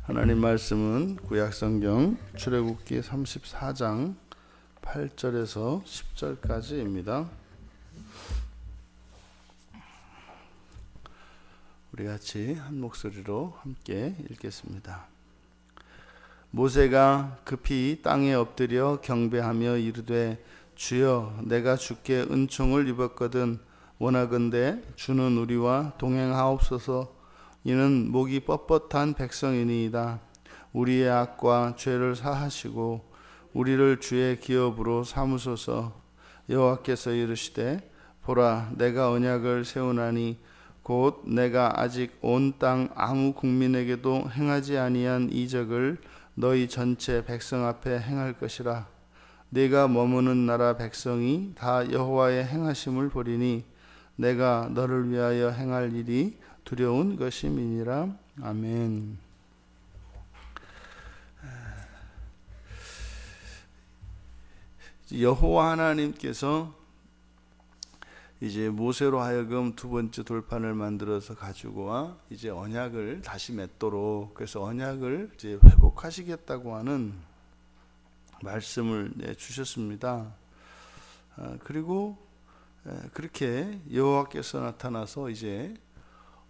하나님 말씀은 구약성경 출애굽기 34장 8절에서 10절까지입니다. 우리 같이 한 목소리로 함께 읽겠습니다. 모세가 급히 땅에 엎드려 경배하며 이르되 주여 내가 주께 은총을 입었거든 원하건대 주는 우리와 동행하옵소서. 이는 목이 뻣뻣한 백성이니이다. 우리의 악과 죄를 사하시고 우리를 주의 기업으로 삼으소서. 여호와께서 이르시되 보라 내가 언약을 세우나니 곧 내가 아직 온 땅 아무 국민에게도 행하지 아니한 이적을 너희 전체 백성 앞에 행할 것이라. 네가 머무는 나라 백성이 다 여호와의 행하심을 보리니 내가 너를 위하여 행할 일이 두려운 것임이니라. 아멘. 여호와 하나님께서 이제 모세로 하여금 두 번째 돌판을 만들어서 가지고 와 이제 언약을 다시 맺도록, 그래서 언약을 이제 회복하시겠다고 하는 말씀을 주셨습니다. 그리고 그렇게 여호와께서 나타나서 이제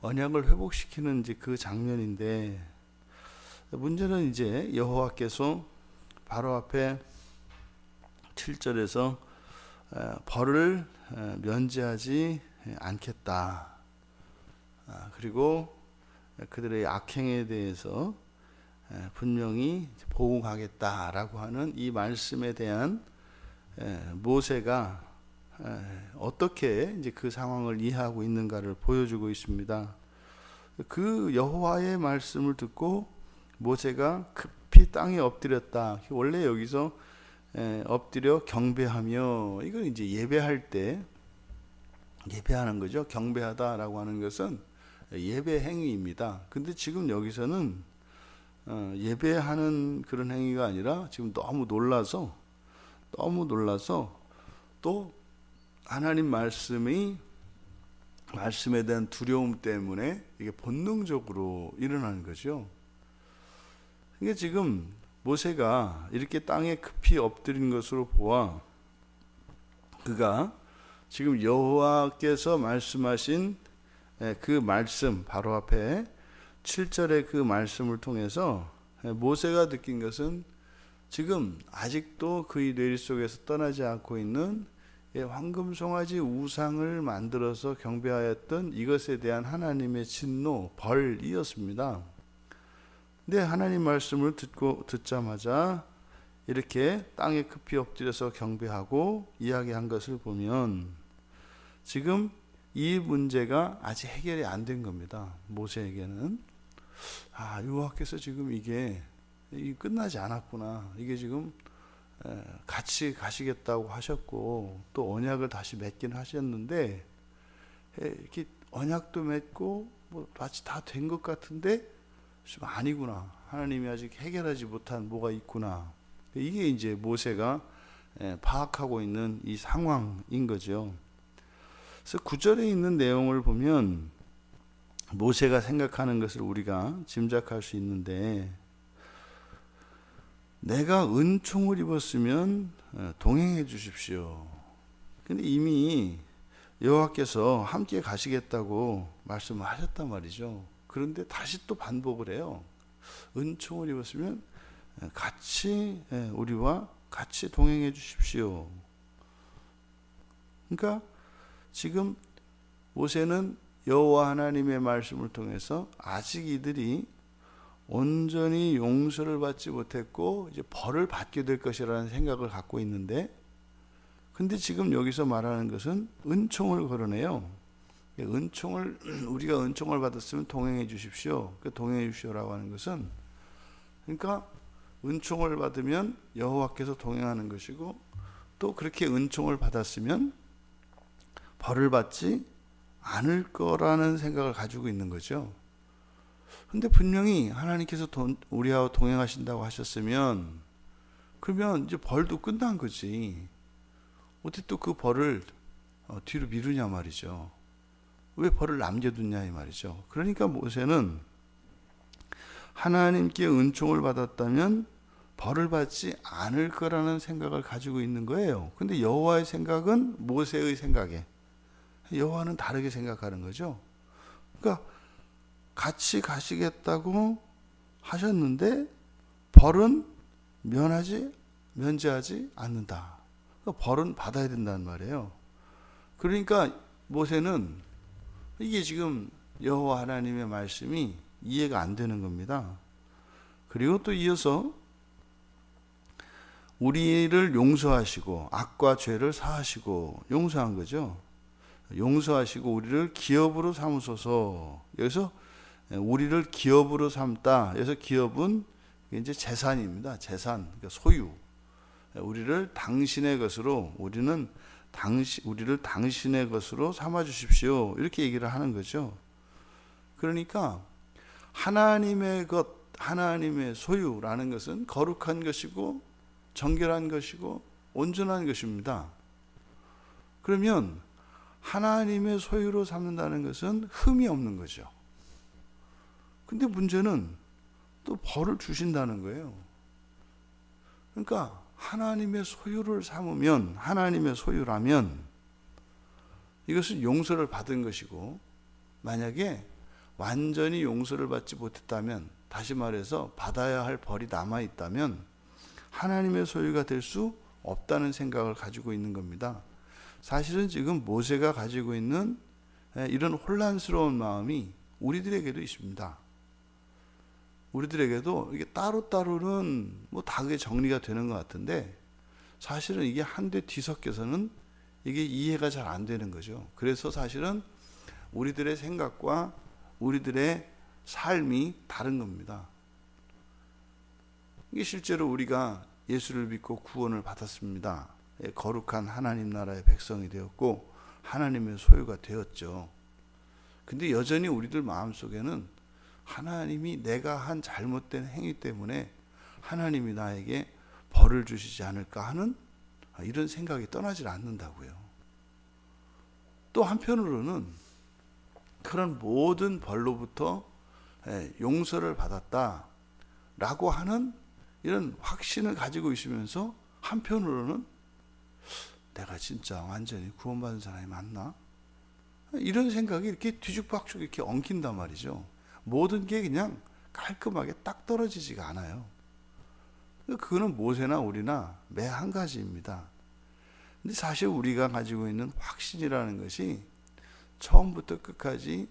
언약을 회복시키는 이제 그 장면인데, 문제는 이제 여호와께서 바로 앞에 7절에서 벌을 면제하지 않겠다. 그리고 그들의 악행에 대해서 분명히 보응하겠다라고 하는 이 말씀에 대한 모세가 어떻게 이제 그 상황을 이해하고 있는가를 보여주고 있습니다. 그 여호와의 말씀을 듣고 모세가 급히 땅에 엎드렸다. 원래 여기서 엎드려 경배하며, 이건 이제 예배할 때 예배하는 거죠. 경배하다라고 하는 것은 예배 행위입니다. 근데 지금 여기서는 예배하는 그런 행위가 아니라 지금 너무 놀라서 또 하나님 말씀에 대한 두려움 때문에 이게 본능적으로 일어나는 거죠. 그러니까 지금 모세가 이렇게 땅에 급히 엎드린 것으로 보아 그가 지금 여호와께서 말씀하신 그 말씀 바로 앞에 7절의 그 말씀을 통해서 모세가 느낀 것은 지금 아직도 그의 뇌리 속에서 떠나지 않고 있는 황금송아지 우상을 만들어서 경배하였던 이것에 대한 하나님의 진노, 벌이었습니다. 근데 하나님 말씀을 듣자마자 이렇게 땅에 급히 엎드려서 경배하고 이야기한 것을 보면 지금 이 문제가 아직 해결이 안 된 겁니다. 모세에게는 여호와께서 지금 이게 끝나지 않았구나. 이게 지금 같이 가시겠다고 하셨고 또 언약을 다시 맺긴 하셨는데 이렇게 언약도 맺고 뭐 마치 다 된 것 같은데 좀 아니구나. 하나님이 아직 해결하지 못한 뭐가 있구나. 이게 이제 모세가 파악하고 있는 이 상황인 거죠. 그래서 9절에 있는 내용을 보면 모세가 생각하는 것을 우리가 짐작할 수 있는데, 내가 은총을 입었으면 동행해 주십시오. 근데 이미 여호와께서 함께 가시겠다고 말씀을 하셨단 말이죠. 그런데 다시 또 반복을 해요. 은총을 입었으면 같이 우리와 같이 동행해 주십시오. 그러니까 지금 모세는 여호와 하나님의 말씀을 통해서 아직 이들이 온전히 용서를 받지 못했고 이제 벌을 받게 될 것이라는 생각을 갖고 있는데, 근데 지금 여기서 말하는 것은 은총을 거론해요. 우리가 은총을 받았으면 동행해 주십시오. 동행해 주십시오라고 하는 것은, 그러니까 은총을 받으면 여호와께서 동행하는 것이고, 또 그렇게 은총을 받았으면 벌을 받지 않을 거라는 생각을 가지고 있는 거죠. 근데 분명히 하나님께서 우리와 동행하신다고 하셨으면 그러면 이제 벌도 끝난 거지. 어떻게 또 그 벌을 뒤로 미루냐 말이죠. 왜 벌을 남겨두냐 이 말이죠. 그러니까 모세는 하나님께 은총을 받았다면 벌을 받지 않을 거라는 생각을 가지고 있는 거예요. 근데 여호와의 생각은 모세의 생각에, 여호와는 다르게 생각하는 거죠. 그러니까 같이 가시겠다고 하셨는데 벌은 면제하지 않는다. 그러니까 벌은 받아야 된다는 말이에요. 그러니까 모세는 이게 지금 여호와 하나님의 말씀이 이해가 안 되는 겁니다. 그리고 또 이어서 우리를 용서하시고 악과 죄를 사하시고 용서한 거죠. 용서하시고 우리를 기업으로 삼으소서. 여기서 우리를 기업으로 삼다. 여기서 기업은 이제 재산입니다. 재산, 그러니까 소유. 우리를 당신의 것으로, 우리를 당신의 것으로 삼아 주십시오. 이렇게 얘기를 하는 거죠. 그러니까 하나님의 것, 하나님의 소유라는 것은 거룩한 것이고 정결한 것이고 온전한 것입니다. 그러면 하나님의 소유로 삼는다는 것은 흠이 없는 거죠. 근데 문제는 또 벌을 주신다는 거예요. 그러니까 하나님의 소유를 삼으면, 하나님의 소유라면 이것은 용서를 받은 것이고, 만약에 완전히 용서를 받지 못했다면, 다시 말해서 받아야 할 벌이 남아있다면 하나님의 소유가 될 수 없다는 생각을 가지고 있는 겁니다. 사실은 지금 모세가 가지고 있는 이런 혼란스러운 마음이 우리들에게도 있습니다. 우리들에게도 이게 따로따로는 다 그게 정리가 되는 것 같은데, 사실은 이게 한데 뒤섞여서는 이게 이해가 잘 안 되는 거죠. 그래서 사실은 우리들의 생각과 우리들의 삶이 다른 겁니다. 이게 실제로 우리가 예수를 믿고 구원을 받았습니다. 거룩한 하나님 나라의 백성이 되었고 하나님의 소유가 되었죠. 근데 여전히 우리들 마음속에는 하나님이 내가 한 잘못된 행위 때문에 하나님이 나에게 벌을 주시지 않을까 하는 이런 생각이 떠나질 않는다고요. 또 한편으로는 그런 모든 벌로부터 용서를 받았다라고 하는 이런 확신을 가지고 있으면서 한편으로는 내가 진짜 완전히 구원받은 사람이 맞나? 이런 생각이 이렇게 뒤죽박죽 이렇게 엉킨단 말이죠. 모든 게 그냥 깔끔하게 딱 떨어지지가 않아요. 그거는 모세나 우리나 매 한 가지입니다. 근데 사실 우리가 가지고 있는 확신이라는 것이 처음부터 끝까지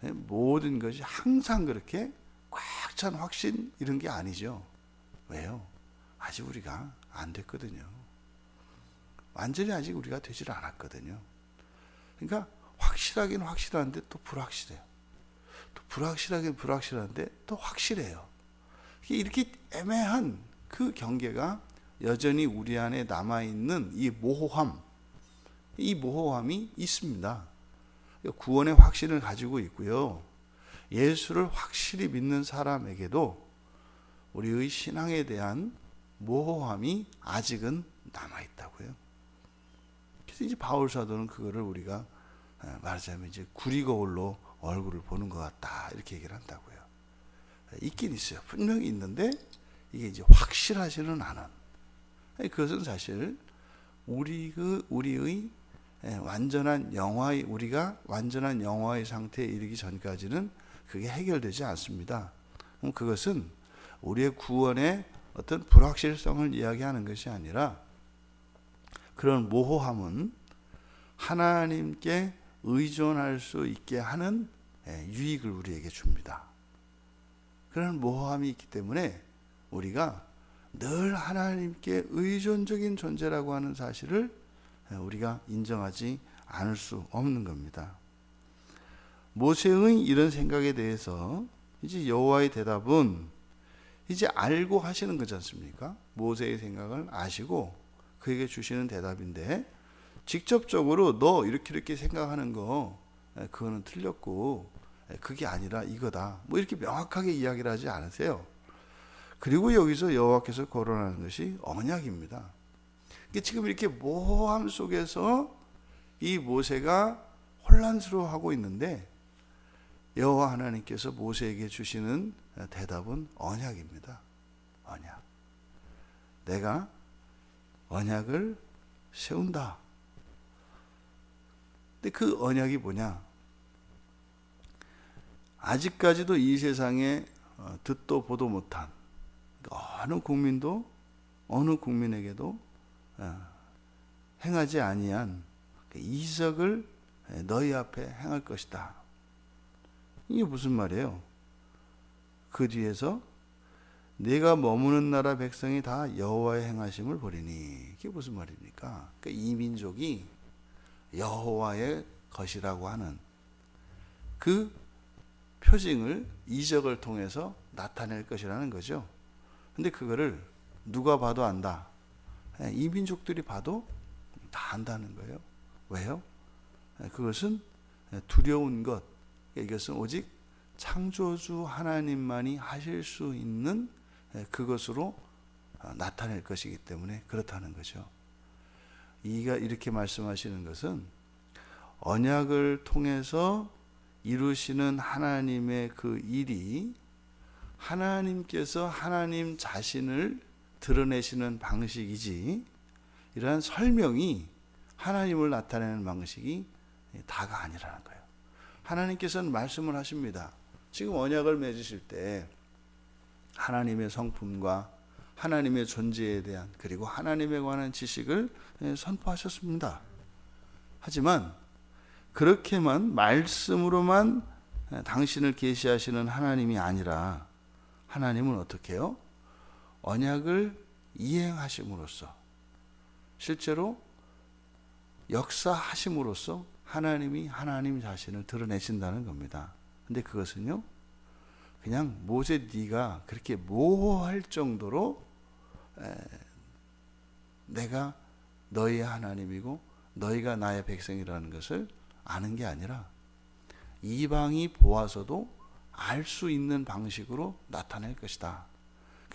모든 것이 항상 그렇게 꽉 찬 확신 이런 게 아니죠. 왜요? 아직 우리가 안 됐거든요. 완전히 아직 우리가 되질 않았거든요. 그러니까 확실하긴 확실한데 또 불확실해요. 또 불확실하긴 불확실한데 또 확실해요. 이렇게 애매한 그 경계가 여전히 우리 안에 남아있는 이 모호함이 있습니다. 구원의 확신을 가지고 있고요. 예수를 확실히 믿는 사람에게도 우리의 신앙에 대한 모호함이 아직은 남아있다고요. 그래서 이제 바울 사도는 그거를 우리가 말하자면 이제 구리거울로 얼굴을 보는 것 같다 이렇게 얘기를 한다고요. 있긴 있어요. 분명히 있는데 이게 이제 확실하지는 않은. 그것은 사실 우리의 완전한 우리가 완전한 영화의 상태에 이르기 전까지는 그게 해결되지 않습니다. 그럼 그것은 우리의 구원의 어떤 불확실성을 이야기하는 것이 아니라 그런 모호함은 하나님께 의존할 수 있게 하는 유익을 우리에게 줍니다. 그런 모호함이 있기 때문에 우리가 늘 하나님께 의존적인 존재라고 하는 사실을 우리가 인정하지 않을 수 없는 겁니다. 모세의 이런 생각에 대해서 이제 여호와의 대답은 이제 알고 하시는 거지 않습니까? 모세의 생각을 아시고 그에게 주시는 대답인데, 직접적으로 너 이렇게 생각하는 거 그거는 틀렸고 그게 아니라 이거다 이렇게 명확하게 이야기를 하지 않으세요. 그리고 여기서 여호와께서 거론하는 것이 언약입니다. 지금 이렇게 모호함 속에서 이 모세가 혼란스러워하고 있는데 여호와 하나님께서 모세에게 주시는 대답은 언약입니다. 언약. 내가 언약을 세운다. 근데 그 언약이 뭐냐? 아직까지도 이 세상에 듣도 보도 못한 어느 국민도 어느 국민에게도 행하지 아니한 이적을 너희 앞에 행할 것이다. 이게 무슨 말이에요? 그 뒤에서 내가 머무는 나라 백성이 다 여호와의 행하심을 보리니. 이게 무슨 말입니까? 그러니까 이 민족이 여호와의 것이라고 하는 그 표징을 이적을 통해서 나타낼 것이라는 거죠. 근데 그거를 누가 봐도 안다. 이 민족들이 봐도 다 안다는 거예요. 왜요? 그것은 두려운 것. 이것은 오직 창조주 하나님만이 하실 수 있는 그것으로 나타낼 것이기 때문에 그렇다는 거죠. 이가 이렇게 말씀하시는 것은 언약을 통해서 이루시는 하나님의 그 일이 하나님께서 하나님 자신을 드러내시는 방식이지, 이러한 설명이 하나님을 나타내는 방식이 다가 아니라는 거예요. 하나님께서는 말씀을 하십니다. 지금 언약을 맺으실 때 하나님의 성품과 하나님의 존재에 대한 그리고 하나님에 관한 지식을 선포하셨습니다. 하지만 그렇게만 말씀으로만 당신을 계시하시는 하나님이 아니라 하나님은 어떻게 해요? 언약을 이행하심으로써 실제로 역사하심으로써 하나님이 하나님 자신을 드러내신다는 겁니다. 근데 그것은요, 그냥 모세 네가 그렇게 모호할 정도로 내가 너희의 하나님이고 너희가 나의 백성이라는 것을 아는 게 아니라 이방이 보아서도 알 수 있는 방식으로 나타낼 것이다.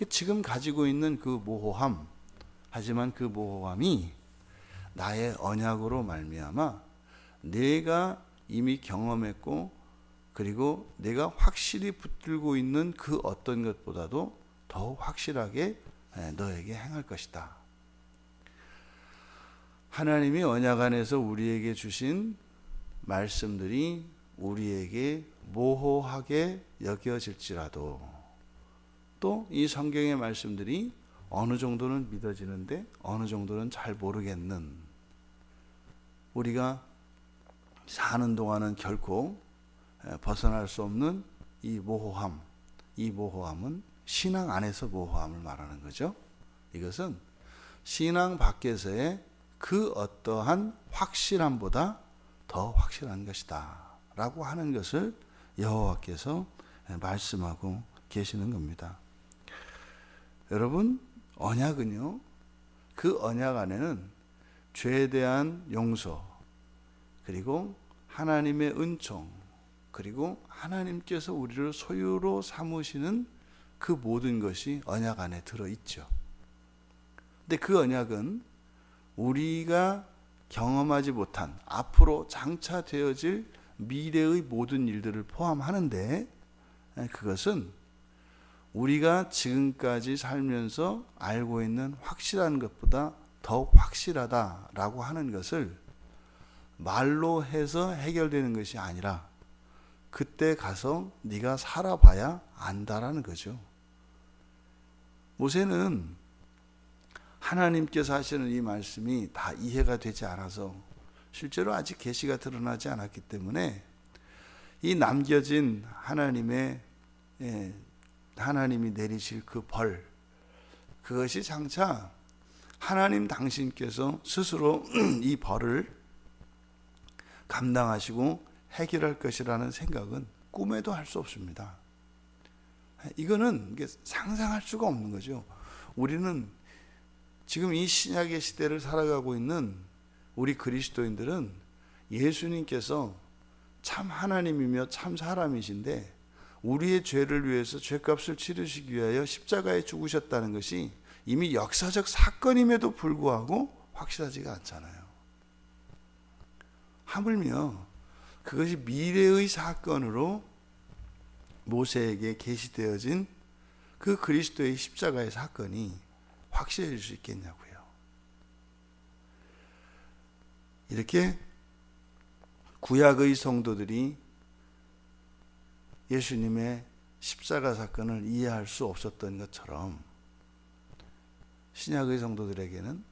지금 가지고 있는 그 모호함, 하지만 그 모호함이 나의 언약으로 말미암아 내가 이미 경험했고 그리고 내가 확실히 붙들고 있는 그 어떤 것보다도 더 확실하게 너에게 행할 것이다. 하나님이 언약 안에서 우리에게 주신 말씀들이 우리에게 모호하게 여겨질지라도 또 이 성경의 말씀들이 어느 정도는 믿어지는데 어느 정도는 잘 모르겠는 우리가 사는 동안은 결코 벗어날 수 없는 이 모호함, 이 모호함은 신앙 안에서 모호함을 말하는 거죠. 이것은 신앙 밖에서의 그 어떠한 확실함보다 더 확실한 것이다 라고 하는 것을 여호와께서 말씀하고 계시는 겁니다. 여러분, 언약은요, 그 언약 안에는 죄에 대한 용서, 그리고 하나님의 은총, 그리고 하나님께서 우리를 소유로 삼으시는 그 모든 것이 언약 안에 들어있죠. 근데 그 언약은 우리가 경험하지 못한 앞으로 장차 되어질 미래의 모든 일들을 포함하는데 그것은 우리가 지금까지 살면서 알고 있는 확실한 것보다 더 확실하다라고 하는 것을 말로 해서 해결되는 것이 아니라 그때 가서 네가 살아봐야 안다라는 거죠. 모세는 하나님께서 하시는 이 말씀이 다 이해가 되지 않아서 실제로 아직 계시가 드러나지 않았기 때문에 이 남겨진 하나님이 내리실 그 벌, 그것이 장차 하나님 당신께서 스스로 이 벌을 감당하시고 해결할 것이라는 생각은 꿈에도 할 수 없습니다. 이거는 상상할 수가 없는 거죠. 우리는 지금 이 신약의 시대를 살아가고 있는 우리 그리스도인들은 예수님께서 참 하나님이며 참 사람이신데 우리의 죄를 위해서 죄값을 치르시기 위하여 십자가에 죽으셨다는 것이 이미 역사적 사건임에도 불구하고 확실하지가 않잖아요. 하물며 그것이 미래의 사건으로 모세에게 계시되어진 그 그리스도의 십자가의 사건이 확실해질 수 있겠냐고요. 이렇게 구약의 성도들이 예수님의 십자가 사건을 이해할 수 없었던 것처럼 신약의 성도들에게는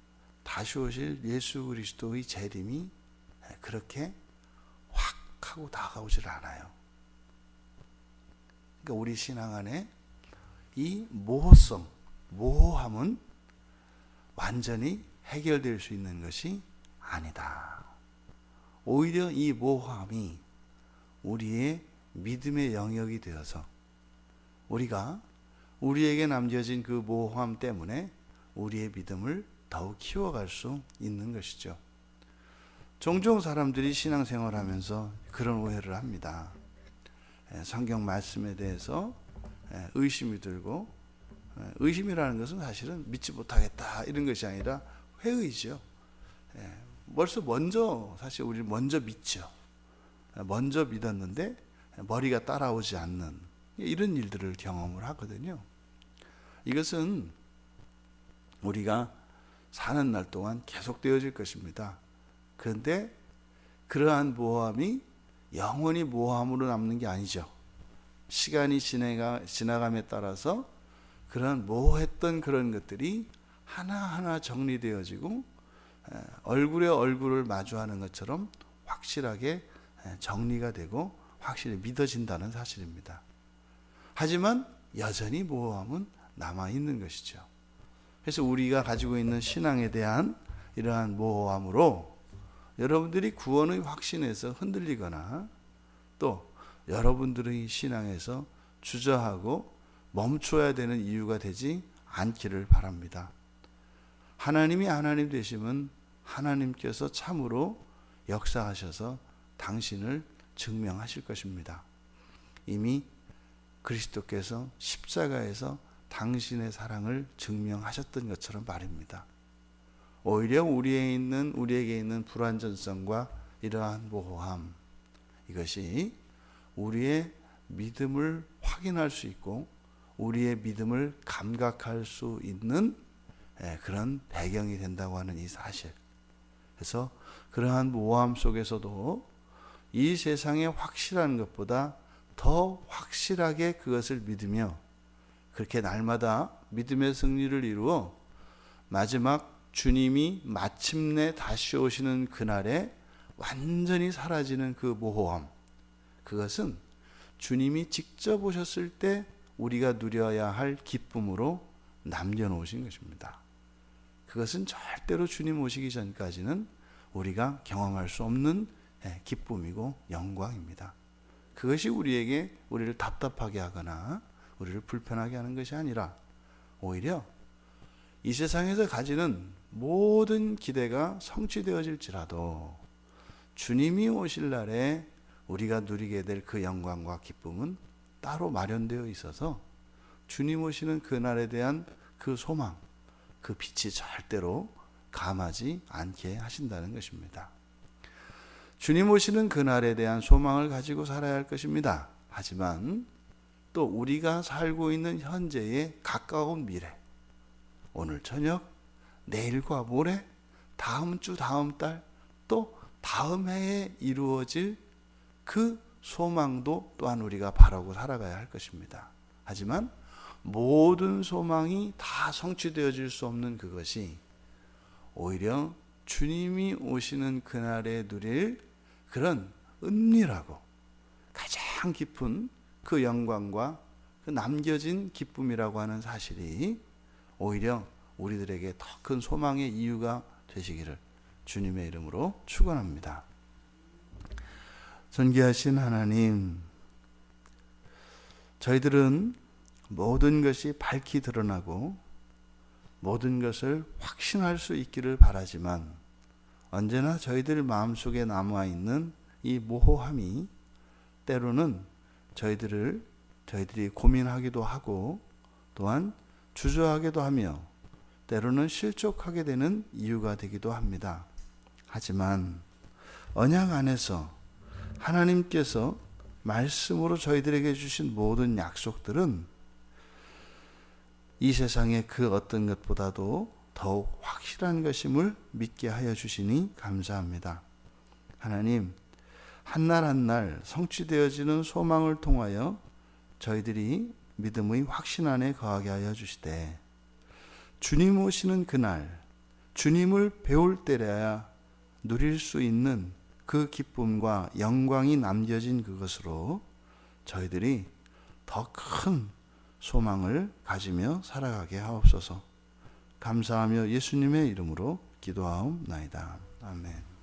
다시 오실 예수 그리스도의 재림이 그렇게 확 하고 다가오질 않아요. 그러니까 우리 신앙 안에 이 모호함은 완전히 해결될 수 있는 것이 아니다. 오히려 이 모호함이 우리의 믿음의 영역이 되어서 우리가 우리에게 남겨진 그 모호함 때문에 우리의 믿음을 더욱 키워갈 수 있는 것이죠. 종종 사람들이 신앙생활하면서 그런 오해를 합니다. 성경 말씀에 대해서 의심이 들고, 의심이라는 것은 사실은 믿지 못하겠다 이런 것이 아니라 회의죠. 사실 우리 먼저 믿죠. 먼저 믿었는데 머리가 따라오지 않는 이런 일들을 경험을 하거든요. 이것은 우리가 사는 날 동안 계속되어질 것입니다. 그런데 그러한 모호함이 영원히 모호함으로 남는 게 아니죠. 시간이 지나감에 따라서 그런 모호했던 그런 것들이 하나하나 정리되어지고 얼굴에 얼굴을 마주하는 것처럼 확실하게 정리가 되고 확실히 믿어진다는 사실입니다. 하지만 여전히 모호함은 남아있는 것이죠. 그래서 우리가 가지고 있는 신앙에 대한 이러한 모호함으로 여러분들이 구원의 확신에서 흔들리거나 또 여러분들의 신앙에서 주저하고 멈춰야 되는 이유가 되지 않기를 바랍니다. 하나님이 하나님 되시면 하나님께서 참으로 역사하셔서 당신을 증명하실 것입니다. 이미 그리스도께서 십자가에서 당신의 사랑을 증명하셨던 것처럼 말입니다. 오히려 우리에게 있는 불완전성과 이러한 모호함, 이것이 우리의 믿음을 확인할 수 있고 우리의 믿음을 감각할 수 있는 그런 배경이 된다고 하는 이 사실. 그래서 그러한 모호함 속에서도 이 세상에 확실한 것보다 더 확실하게 그것을 믿으며 그렇게 날마다 믿음의 승리를 이루어 마지막 주님이 마침내 다시 오시는 그날에 완전히 사라지는 그 모호함, 그것은 주님이 직접 오셨을 때 우리가 누려야 할 기쁨으로 남겨놓으신 것입니다. 그것은 절대로 주님 오시기 전까지는 우리가 경험할 수 없는 기쁨이고 영광입니다. 그것이 우리를 답답하게 하거나 우리를 불편하게 하는 것이 아니라 오히려 이 세상에서 가지는 모든 기대가 성취되어질지라도 주님이 오실 날에 우리가 누리게 될 그 영광과 기쁨은 따로 마련되어 있어서 주님 오시는 그날에 대한 그 소망, 그 빛이 절대로 감하지 않게 하신다는 것입니다. 주님 오시는 그날에 대한 소망을 가지고 살아야 할 것입니다. 하지만 또 우리가 살고 있는 현재의 가까운 미래, 오늘 저녁, 내일과 모레, 다음 주, 다음 달, 또 다음 해에 이루어질 그 소망도 또한 우리가 바라고 살아가야 할 것입니다. 하지만 모든 소망이 다 성취되어질 수 없는 그것이 오히려 주님이 오시는 그날에 누릴 그런 은밀하고 가장 깊은 그 영광과 그 남겨진 기쁨이라고 하는 사실이 오히려 우리들에게 더 큰 소망의 이유가 되시기를 주님의 이름으로 축원합니다. 존귀하신 하나님, 저희들은 모든 것이 밝히 드러나고 모든 것을 확신할 수 있기를 바라지만 언제나 저희들 마음속에 남아있는 이 모호함이 때로는 저희들이 고민하기도 하고 또한 주저하기도 하며 때로는 실족하게 되는 이유가 되기도 합니다. 하지만 언약 안에서 하나님께서 말씀으로 저희들에게 주신 모든 약속들은 이 세상의 그 어떤 것보다도 더욱 확실한 것임을 믿게 하여 주시니 감사합니다. 하나님, 한날 한날 성취되어지는 소망을 통하여 저희들이 믿음의 확신 안에 거하게 하여 주시되, 주님 오시는 그날 주님을 배울 때라야 누릴 수 있는 그 기쁨과 영광이 남겨진 그것으로 저희들이 더 큰 소망을 가지며 살아가게 하옵소서. 감사하며 예수님의 이름으로 기도하옵나이다. 아멘.